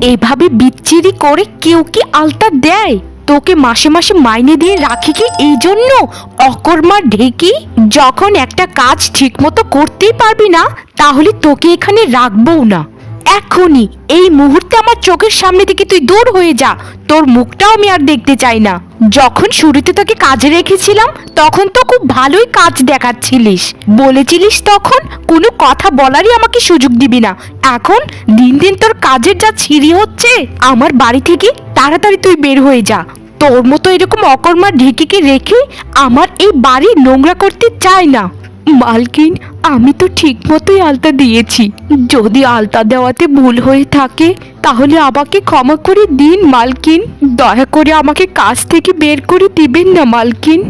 এভাবে বিচ্ছিরি করে কেউ কি আলতা দেয়? তোকে মাসে মাসে মাইনে দিয়ে রাখি কি এই জন্য? অকর্মা ঢেকি, যখন একটা কাজ ঠিক মতো করতেই পারবি না তাহলে তোকে এখানে রাখবও না। এখনই এই মুহূর্তে আমার চোখের সামনে থেকে তুই দূর হয়ে যা। তোর মুখটাও আমি আর দেখতে চাই না। যখন শুরুতে তোকে কাজে রেখেছিলাম তখন তো খুব ভালোই কাজ দেখাচ্ছিলিস, বলেছিলিস তখন কোনো কথা বলারই আমাকে সুযোগ দিবি না। এখন দিন দিন তোর কাজের যা ছিঁড়ি হচ্ছে, আমার বাড়ি থেকে তাড়াতাড়ি তুই বের হয়ে যা। তোর মতো এরকম অকর্মা ঢেকিকে রেখে আমার এই বাড়ি নোংরা করতে চাই না। মালকিন, আমি তো ঠিক মতোই আলতা দিয়েছি। যদি আলতা দেওয়াতে ভুল হয়ে থাকে তাহলে আমাকে ক্ষমা করে দিন মালকিন। দয়া করে আমাকে কাজ থেকে বের করে দিবেন না মালকিন।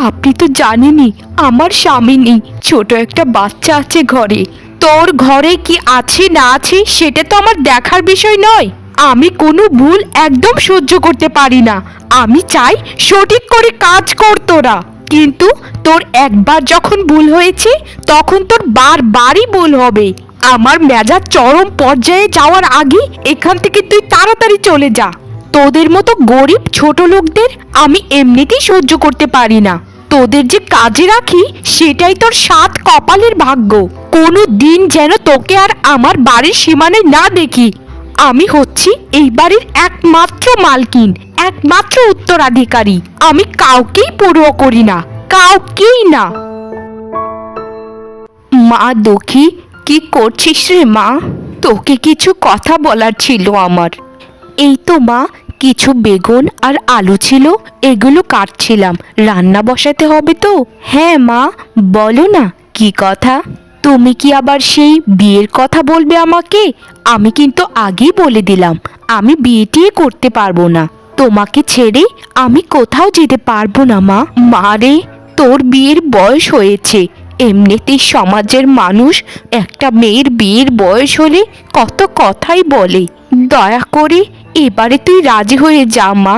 আপনি তো জানেনই আমার স্বামী নেই, ছোট একটা বাচ্চা আছে ঘরে। তোর ঘরে কি আছে না আছে সেটা তো আমার দেখার বিষয় নয়। আমি কোনো ভুল একদম সহ্য করতে পারি না। আমি চাই সঠিক করে কাজ কর তোরা। কিন্তু তোর একবার যখন ভুল হয়েছে তখন তোর বারবারই ভুল হবে। আমার মেজাজ চরম পর্যায়ে যাওয়ার আগে এখান থেকে তুই তাড়াতাড়ি চলে যা। তোদের মতো গরিব ছোট লোকদের আমি এমনিতেই সহ্য করতে পারি না। তোদের যে কাজে রাখি সেটাই তোর সাত কপালের ভাগ্য। কোনো দিন যেন তোকে আর আমার বাড়ির সীমানায় না দেখি। আমি হচ্ছি এই বাড়ির একমাত্র মালকিন, একমাত্র উত্তরাধিকারী। আমি কাউকেই পরোয়া করি না, কাউকেই না। মা দুঃখী, কি করছিস রে মা? তোকে কিছু কথা বলার ছিল আমার। এই তো মা, কিছু বেগুন আর আলু ছিল, এগুলো কাটছিলাম। রান্না বসাতে হবে তো। হ্যাঁ মা, বলো না কি কথা? তুমি কি আবার সেই বিয়ের কথা বলবে আমাকে? আমি কিন্তু আগেই বলে দিলাম আমি বিয়েটি করতে পারবো না। তোমাকে ছেড়ে আমি কোথাও যেতে পারবো না মা। মারে, তোর বিয়ের বয়স হয়েছে। এমনিতেই সমাজের মানুষ একটা মেয়ের বিয়ের বয়স হলে কত কথাই বলে। দয়া করে এবারে তুই রাজি হয়ে যা মা।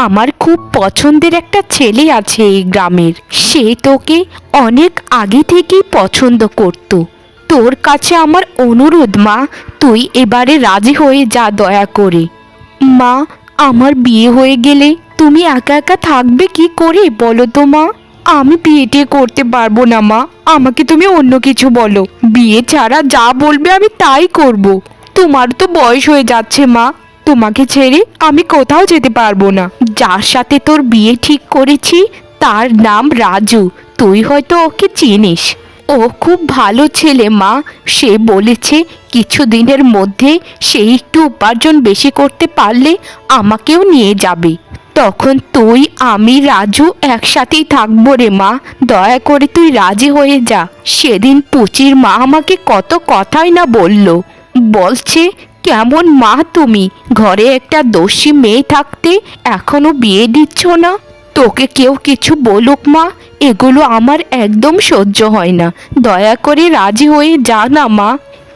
আমার খুব পছন্দের একটা ছেলে আছে এই গ্রামের। সে তোকে অনেক আগে থেকেই পছন্দ করত। তোর কাছে আমার অনুরোধ মা, তুই এবারে রাজি হয়ে যা দয়া করে। মা, আমার বিয়ে হয়ে গেলে তুমি একা একা থাকবে কি করে বলো তো মা? আমি বিয়েটি করতে পারবো না মা, আমাকে তুমি অন্য কিছু বলো। বিয়ে ছাড়া যা বলবে আমি তাই করব। তোমার তো বয়স হয়ে যাচ্ছে মা, তোমাকে ছেড়ে আমি কোথাও যেতে পারবো না। যার সাথে তোর বিয়ে ঠিক করেছি তার নাম রাজু, তুই হয়তো ওকে চিনিস। ও খুব ভালো ছেলে মা। সে বলেছে কিছু দিনের মধ্যে সে একটু উপার্জন বেশি করতে পারলে আমাকেও নিয়ে যাবে। তখন তুই আমি রাজু একসাথেই থাকবো রে মা। দয়া করে তুই রাজি হয়ে যা। সেদিন পুচির মা আমাকে কত কথাই না বললো। বলছে, কেমন মা তুমি, ঘরে একটা দোষী মেয়ে থাকতে এখনো বিয়ে দিচ্ছ না? তোকে কেউ কিছু বলুক মা, এগুলো আমার একদম সহ্য হয় না। দয়া করে রাজি হয়ে যা না মা।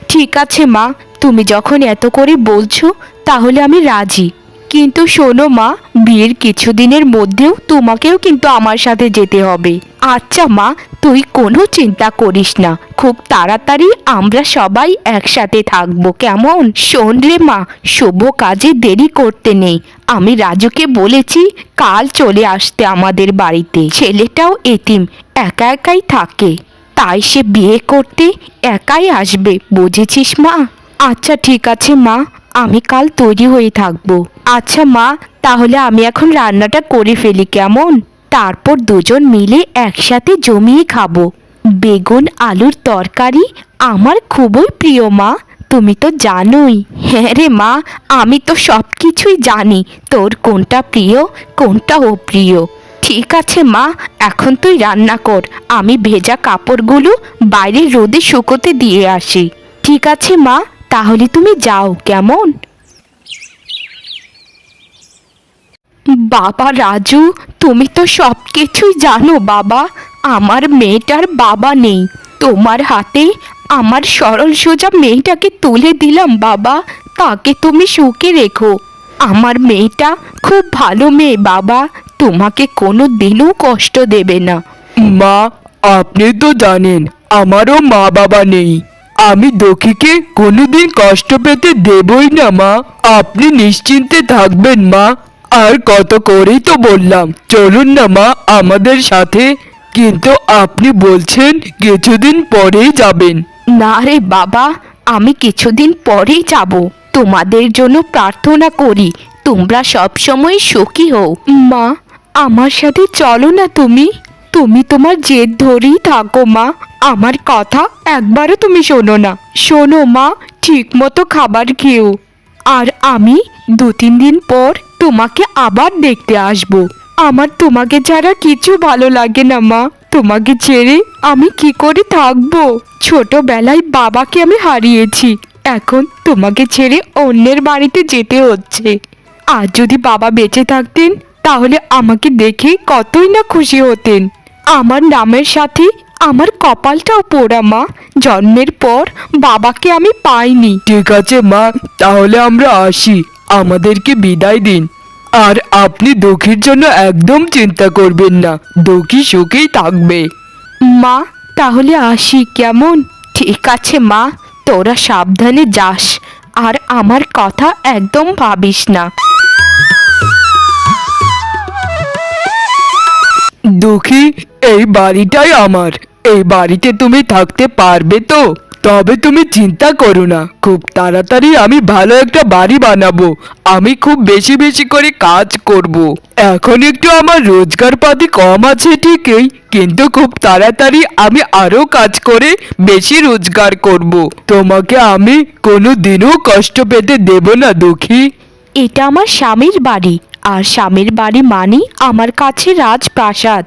ঠিক আছে মা, তুমি যখন এত করে বলছো তাহলে আমি রাজি। কিন্তু শোনো মা, বিয়ের কিছুদিনের মধ্যেও তোমাকেও কিন্তু আমার সাথে যেতে হবে। আচ্ছা মা, তুই কোনো চিন্তা করিস না, খুব তাড়াতাড়ি আমরা সবাই একসাথে থাকবো, কেমন? শোন রে মা, শুভ কাজে দেরি করতে নেই। আমি রাজুকে বলেছি কাল চলে আসতে আমাদের বাড়িতে। ছেলেটাও এতিম, একা একাই থাকে, তাই সে বিয়ে করতে একাই আসবে, বুঝেছিস মা? আচ্ছা ঠিক আছে মা, আমি কাল তৈরি হয়ে থাকবো। আচ্ছা মা, তাহলে আমি এখন রান্নাটা করে ফেলি, কেমন? তারপর দুজন মিলে একসাথে জমিয়ে খাবো। বেগুন আলুর তরকারি আমার খুবই প্রিয় মা, তুমি তো জানোই। হ্যাঁ রে মা, আমি তো সব কিছুই জানি তোর কোনটা প্রিয় কোনটা অপ্রিয়। ঠিক আছে মা, এখন তুই রান্না কর, আমি ভেজা কাপড়গুলো বাইরে রোদে শুকোতে দিয়ে আসি। ঠিক আছে মা, তাহলে তুমি যাও, কেমন? বাবা রাজু, তুমি তো সব কিছুই জানো বাবা। আমার মেয়েটার বাবা নেই, তোমার হাতে আমার সরল সোজা মেয়েটাকে তুলে দিলাম বাবা, তাকে তুমি সুখে রেখো। আমার মেয়েটা খুব ভালো মেয়ে বাবা, তোমাকে কোনো দিনও কষ্ট দেবে না। মা, আপনি তো জানেন আমারও মা বাবা নেই। আমি দুঃখীকে কোনোদিন কষ্ট পেতে দেবই না মা। আপনি নিশ্চিন্তে থাকবেন মা। আর কত করেই তো বললাম চলুন না মা আমাদের সাথে, কিন্তু আপনি বলছেন কিছুদিন পরেই যাবেন। না রে বাবা, আমি কিছুদিন পরেই যাব। তোমাদের জন্য প্রার্থনা করি তোমরা সব সময় সুখী হও। মা, আমার সাথে চলো না তুমি। তুমি তোমার জেদ ধরেই থাকো মা, আমার কথা একবারও তুমি শোনো না। শোনো মা, ঠিক মতো খাবার খেও। আর আমি 2-3 দিন পর তোমাকে আবার দেখতে আসবো। আমার তোমাকে ছাড়া কিছু ভালো লাগে না মা। তোমাকে ছেড়ে আমি কি করে থাকবো? ছোটবেলায় বাবাকে আমি হারিয়েছি, এখন তোমাকে ছেড়ে অন্যের বাড়িতে যেতে হচ্ছে। আর যদি বাবা বেঁচে থাকতেন তাহলে আমাকে দেখে কতই না খুশি হতেন। আমার নামের সাথে আমার কপালটাও পোড়া মা, জন্মের পর বাবাকে আমি পাইনি। ঠিক আছে মা, তাহলে আমরা আসি, আমাদেরকে বিদায় দিন। আর আপনি দুঃখীর জন্য একদম চিন্তা করবেন না, দুঃখী সুখেই থাকবে। মা, তাহলে আসি কেমন? ঠিক আছে মা, তোরা সাবধানে যাস আর আমার কথা একদম ভাবিস না। দুঃখী, এই বাড়িটাই আমার। এই বাড়িতে তুমি থাকতে পারবে তো? তবে তুমি চিন্তা করো না, খুব তাড়াতাড়ি আমি ভালো একটা বাড়ি বানাবো। আমি খুব বেশি বেশি করে কাজ করব। এখন একটু আমার রোজগার পাতি কম আছে ঠিকই, কিন্তু খুব তাড়াতাড়ি আমি আরো কাজ করে বেশি রোজগার করব। তোমাকে আমি কোনো দিনও কষ্ট পেতে দেব না দুঃখী। এটা আমার স্বামীর বাড়ি, আর স্বামীর বাড়ি মানে আমার কাছে রাজপ্রাসাদ।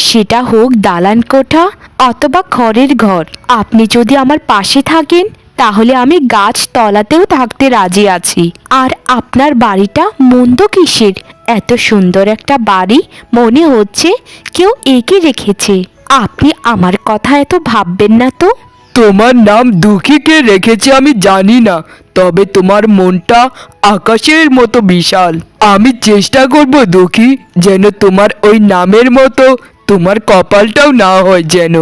সেটা হোক দালান কোঠা অথবা খড়ের ঘর। আপনি যদি আমার পাশে থাকেন তাহলে আমি গাছ তলাতেও থাকতে রাজি আছি। আর আপনার বাড়িটা মন্দ কিসের? এত সুন্দর একটা বাড়ি, মনে হচ্ছে কেউ এঁকে রেখেছে। আপনি আমার কথা এত ভাববেন না তো। তোমার নাম দুঃখীকে রেখেছে আমি জানি না, তবে তোমার মনটা আকাশের মতো বিশাল। আমি চেষ্টা করব দুঃখী, যেন তোমার ওই নামের মতো তোমার কপালটাও না হয়। যেন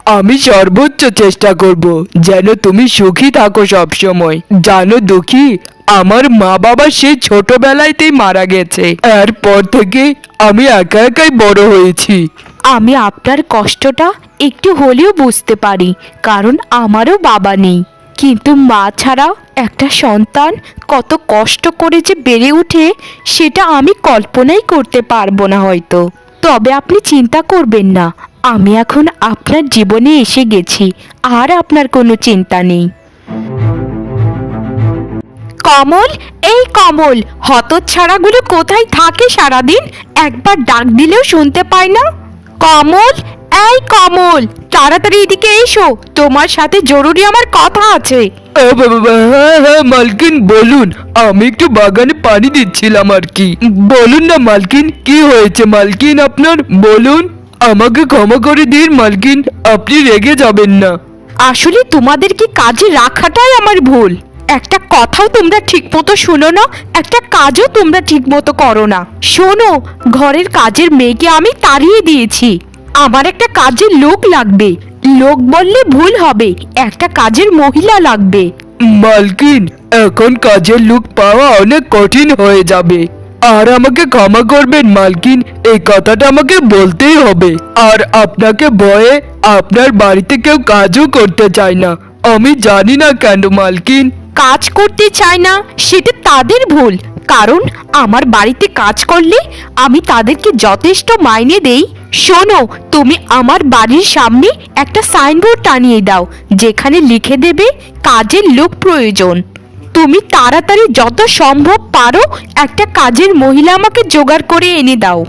আমি সর্বোচ্চ চেষ্টা করব যেন তুমি সুখী থাকো সব সময়। জানো দুঃখী, আমার মা বাবা সেই ছোটবেলাতেই মারা গেছে। এরপর থেকে আমি একা একাই বড় হয়েছি। আমি আপনার কষ্টটা একটু হলেও বুঝতে পারি, কারণ আমারও বাবা নেই। কিন্তু মা ছাড়াও একটা সন্তান কত কষ্ট করে যে বেড়ে ওঠে সেটা আমি কল্পনাই করতে পারবো না হয়তো। তবে আপনি চিন্তা করবেন না, আমি এখন আপনার জীবনে এসে গেছি, আর আপনার কোনো চিন্তা নেই। কমল, এই কমল, হতচ্ছাড়াগুলো কোথায় থাকে সারাদিন? একবার ডাক দিলেও শুনতে পায় না। কমল, এই কমল, তাড়াতাড়ি এদিকে এসো, তোমার সাথে জরুরি আমার কথা আছে। হ্যাঁ হ্যাঁ মালকিন বলুন, আমি একটু বাগানে পানি দিচ্ছিলাম আর কি। বলুন না মালকিন, কি হয়েছে মালকিন আপনার? বলুন, আমাকে ক্ষমা করে দিন মালকিন, আপনি রেগে যাবেন না। আসলে তোমাদেরকে কাজে রাখাটাই আমার ভুল। একটা কথাও তোমরা ঠিক মতো শোনো না, একটা কাজও তোমরা ঠিক মতো করো না। শোনো, ঘরের কাজের মেয়েকে আমি তাড়িয়ে দিয়েছি। আমার একটা কাজের লোক লাগবে। লোক বললে ভুল হবে, একটা কাজের মহিলা লাগবে। মালকিন, এখন কাজের লোক পাওয়া অনেক কঠিন হয়ে যাবে। আর আমাকে ক্ষমা করবেন মালকিন, এই কথাটা আমাকে বলতেই হবে। আর আপনাকে ভয়ে আপনার বাড়িতে কেউ কাজও করতে চায় না, আমি জানি না কেন মালকিন। কাজ করতে চায় না সেটা তাদের ভুল, কারণ আমার বাড়িতে কাজ করলে আমি তাদেরকে যথেষ্ট মাইনে দেই। শোনো, তুমি আমার বাড়ির সামনে একটা সাইনবোর্ড টানিয়ে দাও, যেখানে লিখে দেবে কাজের লোক প্রয়োজন। তুমি তাড়াতাড়ি যত সম্ভব পারো একটা কাজের মহিলা আমাকে জোগাড় করে এনে দাও।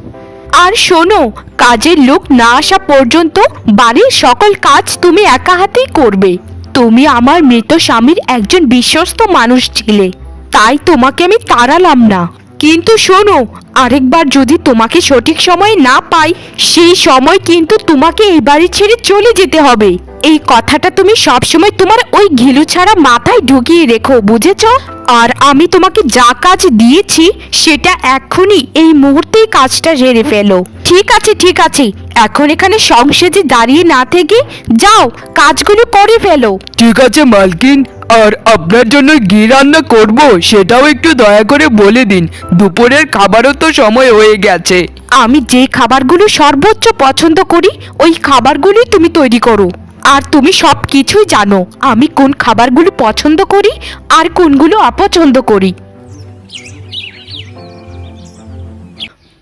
আর শোনো, কাজের লোক না আসা পর্যন্ত বাড়ির সকল কাজ তুমি একা হাতেই করবে। তুমি আমার মৃত স্বামীর একজন বিশ্বস্ত মানুষ ছিলে, তাই তোমাকে আমি তাড়ালাম না। কিন্তু শোনো, আরেকবার যদি তোমাকে সঠিক সময়ে না পাই, সেই সময় কিন্তু তোমাকে এই বাড়ি ছেড়ে চলে যেতে হবে। এই কথাটা তুমি সবসময় তোমার ওই ঘিলু ছাড়া মাথায় ঢুকিয়ে রেখো, বুঝেছো? আর আমি তোমাকে যা কাজ দিয়েছি সেটা এক্ষুনি এই মুহূর্তেই কাজটা সেরে ফেলো। ঠিক আছে ঠিক আছে, এখন এখানে সংসেজে দাঁড়িয়ে না থেকে যাও, কাজগুলো করে ফেলো। ঠিক আছে মালকিন, আর আপনার জন্য ঘি রান্না করব সেটাও একটু দয়া করে বলে দিন। দুপুরের খাবারও তো সময় হয়ে গেছে। আমি যে খাবারগুলো সর্বোচ্চ পছন্দ করি ওই খাবারগুলোই তুমি তৈরি করো। আর তুমি সব কিছুই জানো আমি কোন খাবারগুলো পছন্দ করি আর কোনগুলো অপছন্দ করি।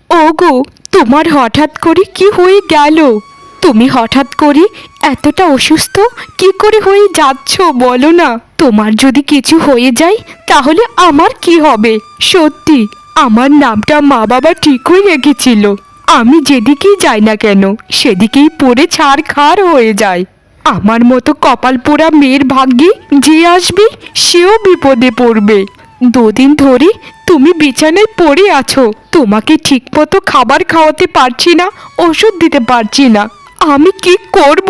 ওগো, তোমার হঠাৎ করে কি হয়ে গেল? তুমি হঠাৎ করে এতটা অসুস্থ কি করে হয়ে যাচ্ছ বলো না? তোমার যদি কিছু হয়ে যায় তাহলে আমার কি হবে? সত্যি আমার নামটা মা বাবা ঠিকই রেখেছিল। আমি যেদিকেই যাই না কেন সেদিকেই পড়ে ছাড়খাড় হয়ে যায়। আমার মতো কপাল পোড়া মেয়ের ভাগ্যে যে আসবে সেও বিপদে পড়বে। দুদিন ধরে তুমি বিছানায় পড়ে আছো, তোমাকে ঠিকমতো খাবার খাওয়াতে পারছি না, ওষুধ দিতে পারছি না। আমি কি করব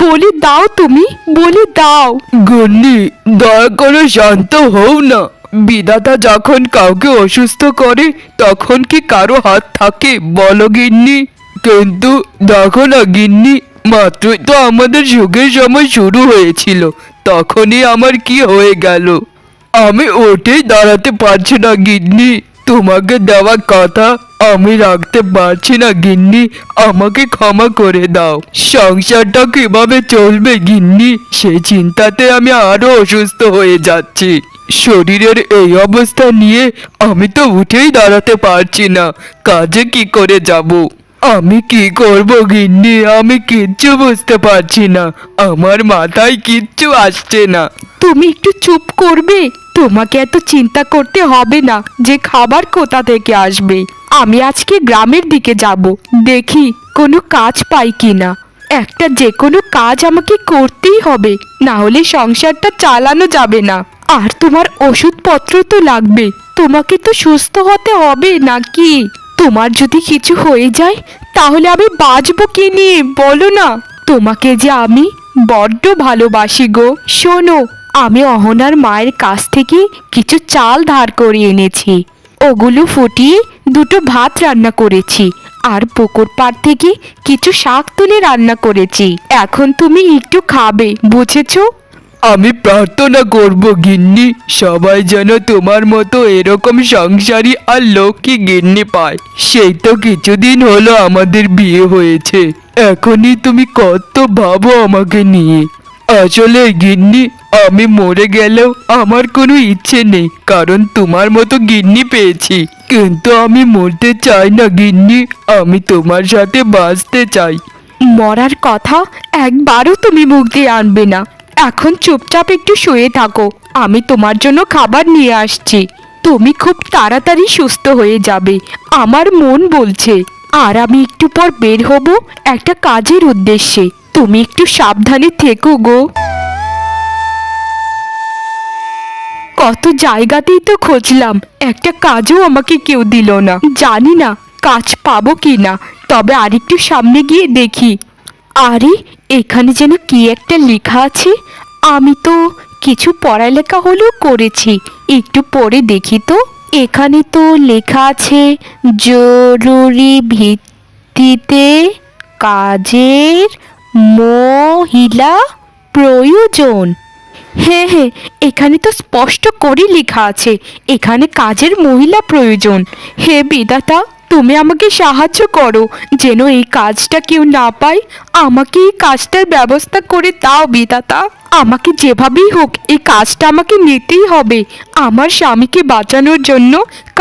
বলে দাও, তুমি বলে দাও। গন্নি, দয়া করে শান্ত হও না। বিধাতা যখন কাউকে অসুস্থ করে তখন কি কারো হাত থাকে বলো গিন্নি? কিন্তু দেখো না গিন্নি, মাত্রই তো আমাদের সুখের সময় শুরু হয়েছিল, তখনই আমার কি হয়ে গেল। আমি উঠেই দাঁড়াতে পারছি না গিন্নি। তোমাকে দেওয়া কথা আমি রাখতে পারছি না গিন্নি, আমাকে ক্ষমা করে দাও। সংসারটা কিভাবে চলবে গিন্নি, সেই চিন্তাতে আমি আরো অসুস্থ হয়ে যাচ্ছি। শরীরের এই অবস্থা নিয়ে আমি তো উঠেই দাঁড়াতে পারছি না, কাজে কি করে যাব? আমি কি করব গিন্নি, আমি কিচ্ছু বুঝতে পারছি না, আমার মাথায় কিচ্ছু আসছে না। তুমি একটু চুপ করবে? তোমাকে এত চিন্তা করতে হবে না যে খাবার কোথা থেকে আসবে। আমি আজকে গ্রামের দিকে যাব, দেখি কোনো কাজ পাই কিনা। একটা যে কোনো কাজ আমাকে করতেই হবে, না হলে সংসারটা চালানো যাবে না। আর তোমার ওষুধপত্র তো লাগবে, তোমাকে তো সুস্থ হতে হবে নাকি? তোমার যদি কিছু হয়ে যায় তাহলে আমি বাঁচবো কি নিয়ে বলো না? তোমাকে যে আমি বড্ড ভালোবাসি গো। শোনো, আমি অহনার মায়ের কাছ থেকে কিছু চাল ধার করে এনেছি, ওগুলো ফুটিয়ে দুটো ভাত রান্না করেছি। আর পুকুর পাড় থেকে কিছু শাক তুলে রান্না করেছি। এখন তুমি একটু খাবে, বুঝেছো? আমি প্রার্থনা করব গিন্নি, সবাই যেন তোমার মতো এরকম সংসারী আর লক্ষ্মী গিন্নি পায়। সেই তো কিছুদিন হলো আমাদের বিয়ে হয়েছে, এখনই তুমি কত ভাবো আমাকে নিয়ে। আসলে গিন্নি, আমি মরে গেলেও আমার কোনো ইচ্ছে নেই, কারণ তোমার মতো গিন্নি পেয়েছি। কিন্তু আমি মরতে চাই না গিন্নি, আমি তোমার সাথে বাঁচতে চাই। মরার কথা একবারও তুমি মুখ দিয়ে আনবে না। এখন চুপচাপ একটু শুয়ে থাকো, আমি তোমার জন্য খাবার নিয়ে আসছি। তুমি খুব তাড়াতাড়ি সুস্থ হয়ে যাবে আমার মন বলছে। আর আমি একটু পর বের হব একটা কাজের উদ্দেশ্যে, তুমি একটু সাবধানে থেকো গো। কত জায়গাতেই তো খুঁজলাম, একটা কাজও আমাকে কেউ দিল না। জানি না কাজ পাবো কি না, তবে আরেকটু সামনে গিয়ে দেখি। আরে, এখানে যেন কি একটা লেখা আছে। আমি তো কিছু পড়ালেখা হলেও করেছি, একটু পড়ে দেখি তো। এখানে তো লেখা আছে জরুরি ভিত্তিতে কাজের মহিলা প্রয়োজন। হ্যাঁ হ্যাঁ, এখানে তো স্পষ্ট করে লেখা আছে এখানে কাজের মহিলা প্রয়োজন। হে বিধাতা, তুমি আমাকে সাহায্য করো যেন এই কাজটা কেউ না পায়। আমাকে এই কাজটার ব্যবস্থা করে দাও বিধাতা। আমাকে যেভাবেই হোক এই কাজটা আমাকে নিতেই হবে। আমার স্বামীকে বাঁচানোর জন্য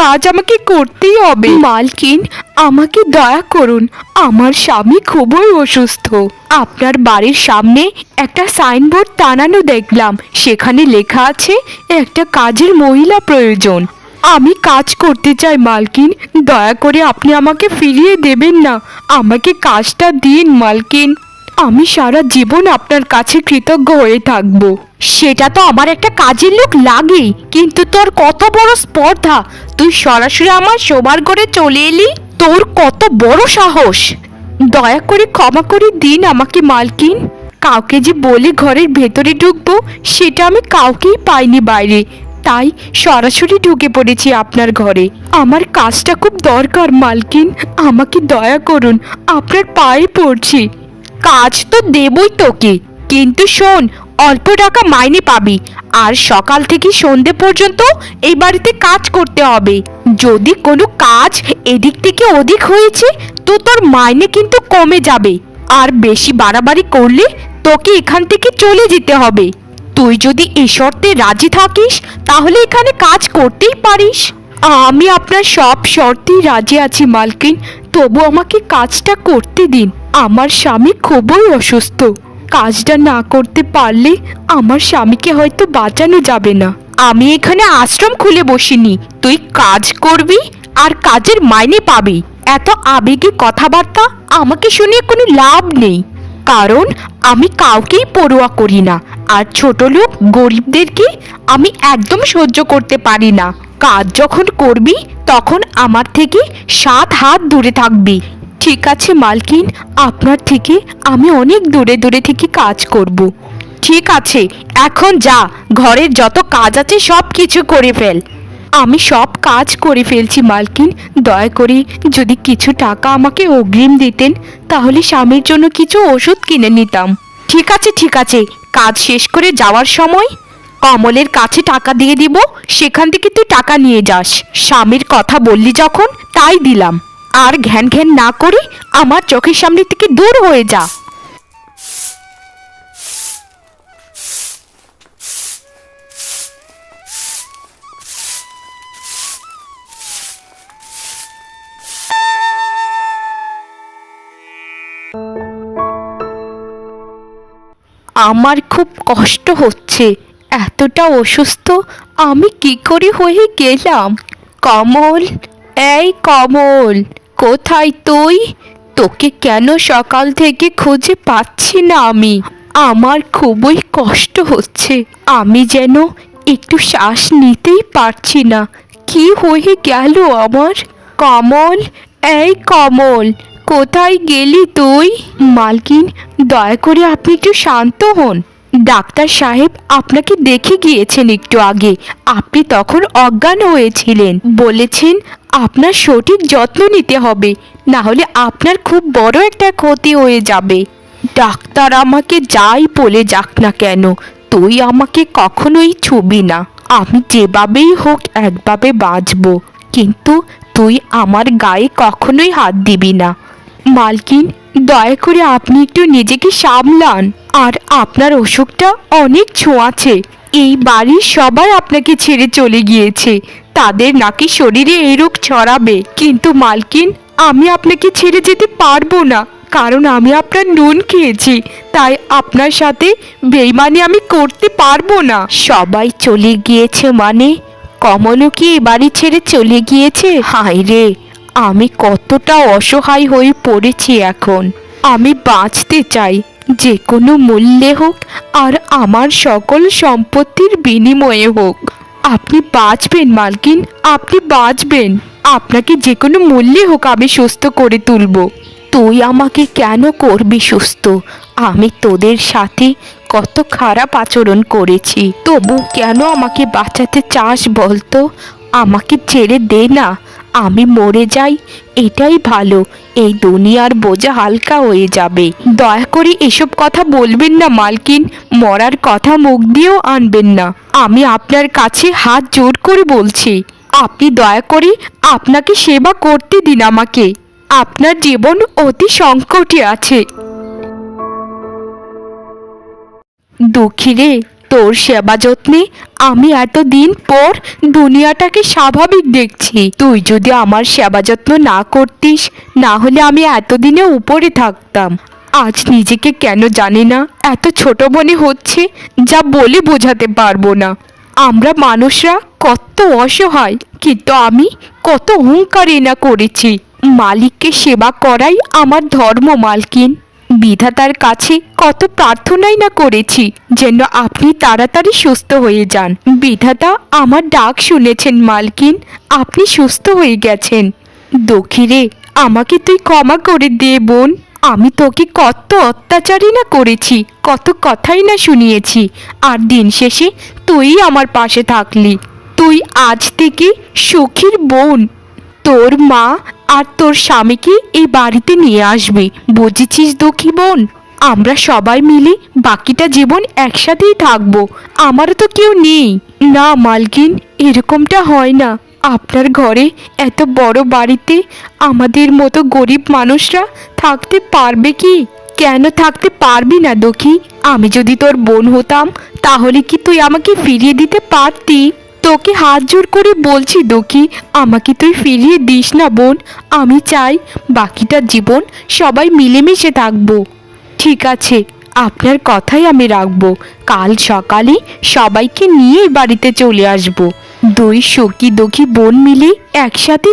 কাজ আমাকে করতেই হবে। মালকিন, আমাকে দয়া করুন, আমার স্বামী খুবই অসুস্থ। আপনার বাড়ির সামনে একটা সাইনবোর্ড টানানো দেখলাম, সেখানে লেখা আছে একটা কাজের মহিলা প্রয়োজন। আমি কাজ করতে চাই মালকিন, দয়া করে আপনি আমাকে ফিরিয়ে দেবেন না, আমাকে কাজটা দিন মালকিন। আমি সারা জীবন আপনার কাছে কৃতজ্ঞ হয়ে থাকবো। সেটা তো আমার একটা কাজের লোক লাগেই, কিন্তু তোর কত বড় স্পর্ধা, তুই সরাসরি আমার শোবার ঘরে চলে এলি। তোর কত বড় সাহস! দয়া করে ক্ষমা করে দিন আমাকে মালকিন। কাউকে যে বলে ঘরের ভেতরে ঢুকবো সেটা আমি কাউকেই পাইনি বাইরে, তাই সরাসরি ঢুকে পড়েছি আপনার ঘরে। আমার কাজটা খুব দরকার মালকিন, আমাকে দয়া করুন, আপনার পায়ে পড়ছি। কাজ তো দেবই তোকে, কিন্তু শোন, অল্প টাকা মাইনে পাবি, আর সকাল থেকে সন্ধে পর্যন্ত এই বাড়িতে কাজ করতে হবে। যদি কোনো কাজ এদিক থেকে ওদিক হয়েছে তো তোর মাইনে কিন্তু কমে যাবে, আর বেশি বাড়াবাড়ি করলে তোকে এখান থেকে চলে যেতে হবে। তুই যদি এই শর্তে রাজি থাকিস তাহলে এখানে কাজ করতেই পারিস। আমি আপনার সব শর্তেই রাজি আছি মালকিন, তবু আমাকে কাজটা করতে দিন। আমার স্বামী খুবই অসুস্থ, কাজটা না করতে পারলে আমার স্বামীকে হয়তো বাঁচানো যাবে না। আমি এখানে আশ্রম খুলে বসিনি, তুই কাজ করবি আর কাজের মাইনে পাবি। এত আবেগী কথাবার্তা আমাকে শুনিয়ে কোনো লাভ নেই, কারণ আমি কাউকেই পরোয়া করি না, আর ছোট লোক গরিবদেরকে আমি একদম সহ্য করতে পারি না। কাজ যখন করবি তখন আমার থেকে 7 হাত দূরে থাকবি। ঠিক আছে মালকিন, আপনার থেকে আমি অনেক দূরে দূরে থেকে কাজ করব। ঠিক আছে, এখন যা, ঘরের যত কাজ আছে সব কিছু করে ফেল। আমি সব কাজ করে ফেলছি মালকিন, দয়া করে যদি কিছু টাকা আমাকে অগ্রিম দিতেন তাহলে স্বামীর জন্য কিছু ওষুধ কিনে নিতাম। ঠিক আছে ঠিক আছে, কাজ শেষ করে যাওয়ার সময় কমলের কাছে টাকা দিয়ে দিব, সেখান থেকে তুই টাকা নিয়ে যাস। স্বামীর কথা বললি যখন তাই দিলাম, আর ঘ্যান ঘ্যান না করে আমার চোখের সামনে থেকে দূর হয়ে যা। আমার খুব কষ্ট হচ্ছে, এতটা অসুস্থ আমি কি করে হয়ে গেলাম। কমল, এই কমল, কোথায় তুই? তোকে কেন সকাল থেকে খুঁজে পাচ্ছি না আমি। আমার খুবই কষ্ট হচ্ছে, আমি যেন একটু শ্বাস নিতেই পারছি না। কি হয়ে গেল আমার? কমল, এই কমল, কোথায় গেলি তুই? মালকিন, দয়া করে আপনি একটু শান্ত হন। ডাক্তার সাহেব আপনাকে দেখে গিয়েছেন একটু আগে, আপনি তখন অজ্ঞান হয়েছিলেন। বলেছেন আপনার সঠিক যত্ন নিতে হবে, না হলে আপনার খুব বড় একটা ক্ষতি হয়ে যাবে। ডাক্তার আমাকে যাই বলে যাক না কেন, তুই আমাকে কখনোই ছুবি না। আমি যেভাবেই হোক একভাবে বাঁচব, কিন্তু তুই আমার গায়ে কখনোই হাত দিবি না। মালকিন, দয়া করে আপনি একটু নিজেকে সামলান, আর আপনার অসুখটা অনেক ছোঁয়াচে। এই বাড়ির সবাই আপনাকে ছেড়ে চলে গিয়েছে, তাদের নাকি শরীরে এই রোগ ছড়াবে, কিন্তু মালকিন আমি আপনাকে ছেড়ে যেতে পারবো না, কারণ আমি আপনার নুন খেয়েছি, তাই আপনার সাথে বেইমানি আমি করতে পারবো না। সবাই চলে গিয়েছে মানে? কমলও কি এ বাড়ি ছেড়ে চলে গিয়েছে? হায় রে, আমি কতটা অসহায় হয়ে পড়েছি এখন। আমি বাঁচতে চাই, যে কোনো মূল্যে হোক, আর আমার সকল সম্পত্তির বিনিময়ে হোক। আপনি বাঁচবেন মালকিন, আপনি বাঁচবেন। আপনাকে যে কোনো মূল্যে হোক আমি সুস্থ করে তুলব। তুই আমাকে কেন করবি সুস্থ? আমি তোদের সাথে কত খারাপ আচরণ করেছি, তবু কেন আমাকে বাঁচাতে চাস বলতো? আমাকে ছেড়ে দে না, আমি মরে যাই, এটাই ভালো। এই দুনিয়ার বোঝা হালকা হয়ে যাবে। দয়া করে এসব কথা বলবেন না মালকিন, মরার কথা মুখ দিয়েও আনবেন না। আমি আপনার কাছে হাত জোর করে বলছি, আপনি দয়া করে আপনাকে সেবা করতে দিন আমাকে। আপনার জীবন অতি সংকটে আছে। দুঃখী রে, তোর সেবা যত্নে আমি এতদিন পর দুনিয়াটাকে স্বাভাবিক দেখছি। তুই যদি আমার সেবা যত্ন না করতিস, না হলে আমি এতদিনে উপরে থাকতাম। আজ নিজেকে কেন জানি না এত ছোট মনে হচ্ছে, যা বলে বোঝাতে পারবো না। আমরা মানুষরা কত অসহায়, কিন্তু আমি কত অহংকারই না করেছি। মালিককে সেবা করাই আমার ধর্ম মালকিন। বিধাতার কাছে কত প্রার্থনাই না করেছি যেন আপনি তাড়াতাড়ি সুস্থ হয়ে যান। বিধাতা আমার ডাক শুনেছেন মালকিন, আপনি সুস্থ হয়ে গেছেন। দক্ষিরে, আমাকে তুই ক্ষমা করে দে বোন। আমি তোকে কত অত্যাচারই না করেছি, কত কথাই না শুনিয়েছি, আর দিন শেষে তুই আমার পাশে থাকলি। তুই আজ থেকে সখীর বোন। তোর মা আর তোর স্বামীকে এই বাড়িতে নিয়ে আসবি, বুঝেছিস দুঃখী বোন? আমরা সবাই মিলে বাকিটা জীবন একসাথেই থাকবো। আমারও তো কেউ নেই। না মালকিন, এরকমটা হয় না। আপনার ঘরে এত বড় বাড়িতে আমাদের মতো গরিব মানুষরা থাকতে পারবে কি? কেন থাকতে পারবি না দুঃখী? আমি যদি তোর বোন হতাম তাহলে কি তুই আমাকে ফিরিয়ে দিতে পারতি? তোকে হাত জোর করে বলছি দুঃখী, আমাকে তুই ফিরিয়ে দিস না বোন। আমি চাই বাকিটা জীবন সবাই মিলেমিশে থাকবো। ঠিক আছে, আপনার কথাই আমি রাখবো। কাল সকালে সবাইকে নিয়ে বাড়িতে চলে আসবো। দুই সখী দুঃখী বোন মিলে একসাথে